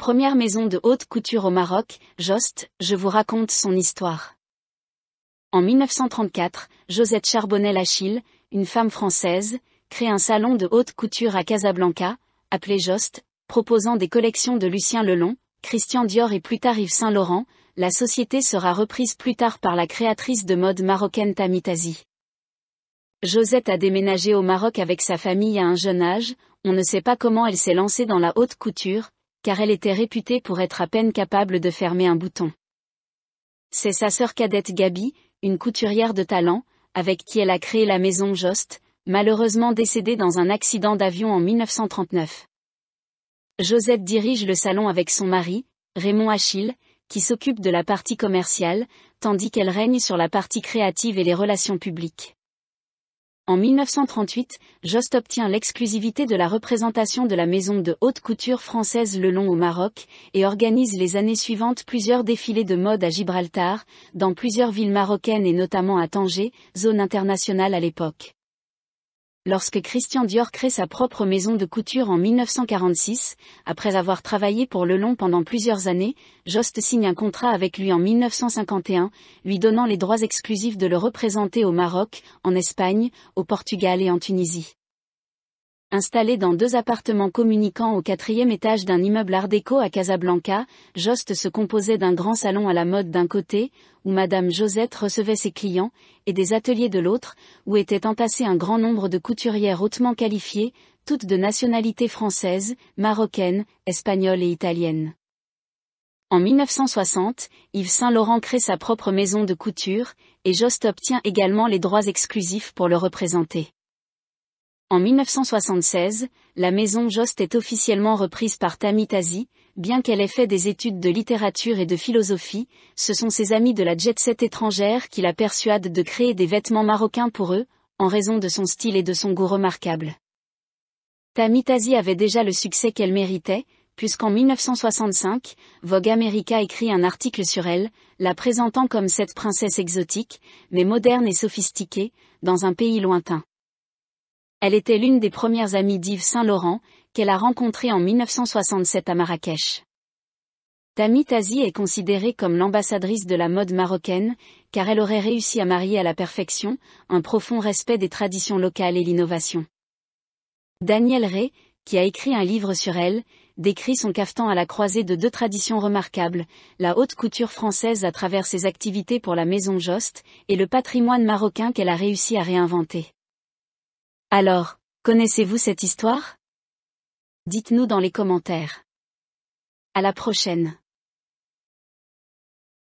Première maison de haute couture au Maroc, Jost, je vous raconte son histoire. En 1934, Josette Charbonnel-Achille, une femme française, crée un salon de haute couture à Casablanca, appelé Jost, proposant des collections de Lucien Lelon, Christian Dior et plus tard Yves Saint Laurent. La société sera reprise plus tard par la créatrice de mode marocaine Tami Tazi. Josette a déménagé au Maroc avec sa famille à un jeune âge. On ne sait pas comment elle s'est lancée dans la haute couture, car elle était réputée pour être à peine capable de fermer un bouton. C'est sa sœur cadette Gabi, une couturière de talent, avec qui elle a créé la maison Jost, malheureusement décédée dans un accident d'avion en 1939. Josette dirige le salon avec son mari, Raymond Achille, qui s'occupe de la partie commerciale, tandis qu'elle règne sur la partie créative et les relations publiques. En 1938, Jost obtient l'exclusivité de la représentation de la maison de haute couture française Lelon au Maroc, et organise les années suivantes plusieurs défilés de mode à Gibraltar, dans plusieurs villes marocaines et notamment à Tanger, zone internationale à l'époque. Lorsque Christian Dior crée sa propre maison de couture en 1946, après avoir travaillé pour Lelon pendant plusieurs années, Jost signe un contrat avec lui en 1951, lui donnant les droits exclusifs de le représenter au Maroc, en Espagne, au Portugal et en Tunisie. Installé dans 2 appartements communiquant au 4e étage d'un immeuble art déco à Casablanca, Jost se composait d'un grand salon à la mode d'un côté, où Madame Josette recevait ses clients, et des ateliers de l'autre, où étaient entassés un grand nombre de couturières hautement qualifiées, toutes de nationalité française, marocaine, espagnole et italienne. En 1960, Yves Saint Laurent crée sa propre maison de couture, et Jost obtient également les droits exclusifs pour le représenter. En 1976, la maison Jost est officiellement reprise par Tami Tazi. Bien qu'elle ait fait des études de littérature et de philosophie, ce sont ses amis de la jet-set étrangère qui la persuadent de créer des vêtements marocains pour eux, en raison de son style et de son goût remarquable. Tami Tazi avait déjà le succès qu'elle méritait, puisqu'en 1965, Vogue America écrit un article sur elle, la présentant comme cette princesse exotique, mais moderne et sophistiquée, dans un pays lointain. Elle était l'une des premières amies d'Yves Saint Laurent, qu'elle a rencontrée en 1967 à Marrakech. Tami Tazi est considérée comme l'ambassadrice de la mode marocaine, car elle aurait réussi à marier à la perfection, un profond respect des traditions locales et l'innovation. Daniel Rey, qui a écrit un livre sur elle, décrit son caftan à la croisée de 2 traditions remarquables, la haute couture française à travers ses activités pour la maison Jost, et le patrimoine marocain qu'elle a réussi à réinventer. Alors, connaissez-vous cette histoire ? Dites-nous dans les commentaires. À la prochaine.